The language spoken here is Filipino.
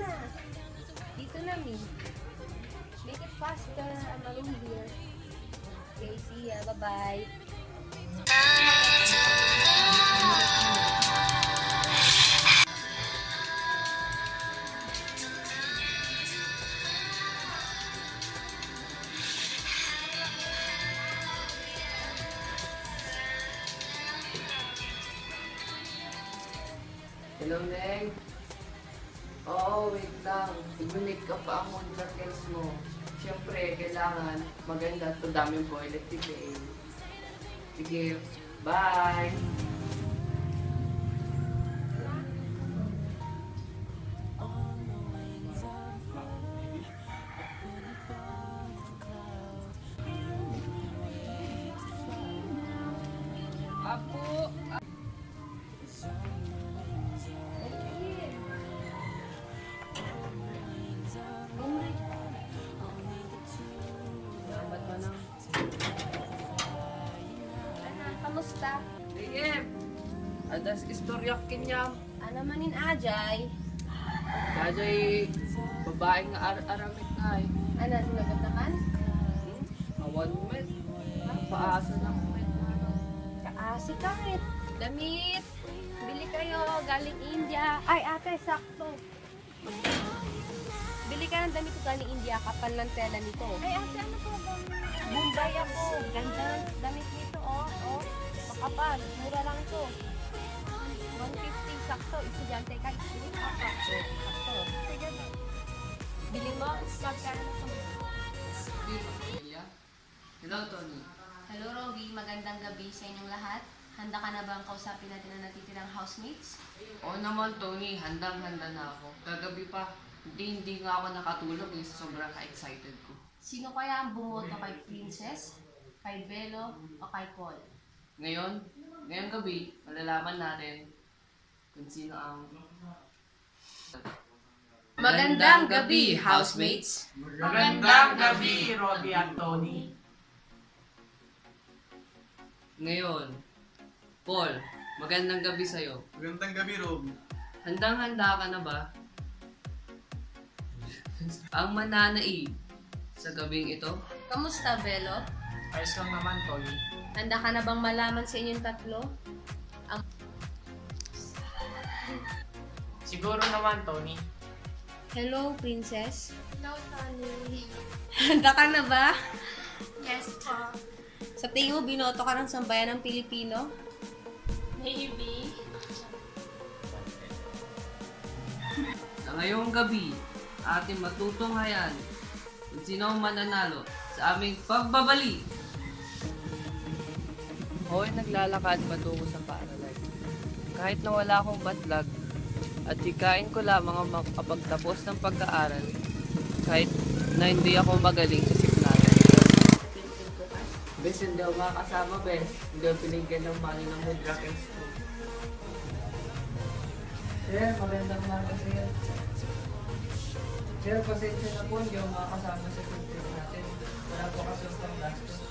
na. Dito na, Mi. Make it faster. I'm alone here. Okay, see ya. Bye-bye. Hello, Neng. Oo, wait lang. Ibunit ka pa ang jackets mo. Siyempre, kailangan maganda at daming toilet today. Sige, bye! Apo! Salamat mo nang. Kamusta? Sige! Adas istoryak kinyam. Ano manin Ajay? Kajay, babaeng aramit nga eh. Ano, sinagot naman? Awan met. Paasa ng met. Kaasi kahit. Damit. Bili kayo. Galing India. Ay, ate, sakto. Bili ka ng damit ko galing India. Kapal ng tela nito. Ay, ate, ano po ba? Mumbai ako. Ganda ng damit nito, oh. Oh, makapal. Mura lang to. 150 sakto. Estudyante ka. Sakto. Sige ba? Bili mo. Magkano na to? Hello, Tony. Hello, Roby. Magandang gabi sa inyong lahat. Handa ka na ba ang kausapin natin ang natitirang housemates? Oo naman, Tony. Handang-handa na ako. Kagabi pa, hindi nga ako nakatulog eh. Sobrang ka-excited ko. Sino kaya ang bumoto kay Princess, kay Belo, o kay Paul? Ngayong gabi, malalaman natin kung sino ang... Magandang gabi, housemates. Magandang gabi, Robbie at Tony. Ngayon, Paul, magandang gabi sa'yo. Magandang gabi, Rob. Handang-handa ka na ba? Ang mananaig sa gabing ito? Kamusta, Belo? Ayos lang naman, Tony. Handa ka na bang malaman sa inyong tatlo? Siguro naman, Tony. Hello, Princess. Hello, Tony. Handa ka na ba? Yes po. Sa tingin mo, binoto ka ng sambayan ng Pilipino? Maybe. Sa ngayong gabi, ating matutunghayan kung sino ang mananalo sa aming pagbabalik. Hoy, naglalakad patungo sa paaralan. Kahit na wala akong batlag at hikain ko lamang ang makapagtapos ng pag-aaral kahit na hindi ako magaling sa siklatan. Bes, hindi ako makakasama, Bes. Hindi ako pinigyan ng money ng Woodrock and School. Sir, magandang umaga sa'yo. Sir, pasensya na po, hindi ako makakasama sa pag-trip natin. Wala po kasi ang gastos.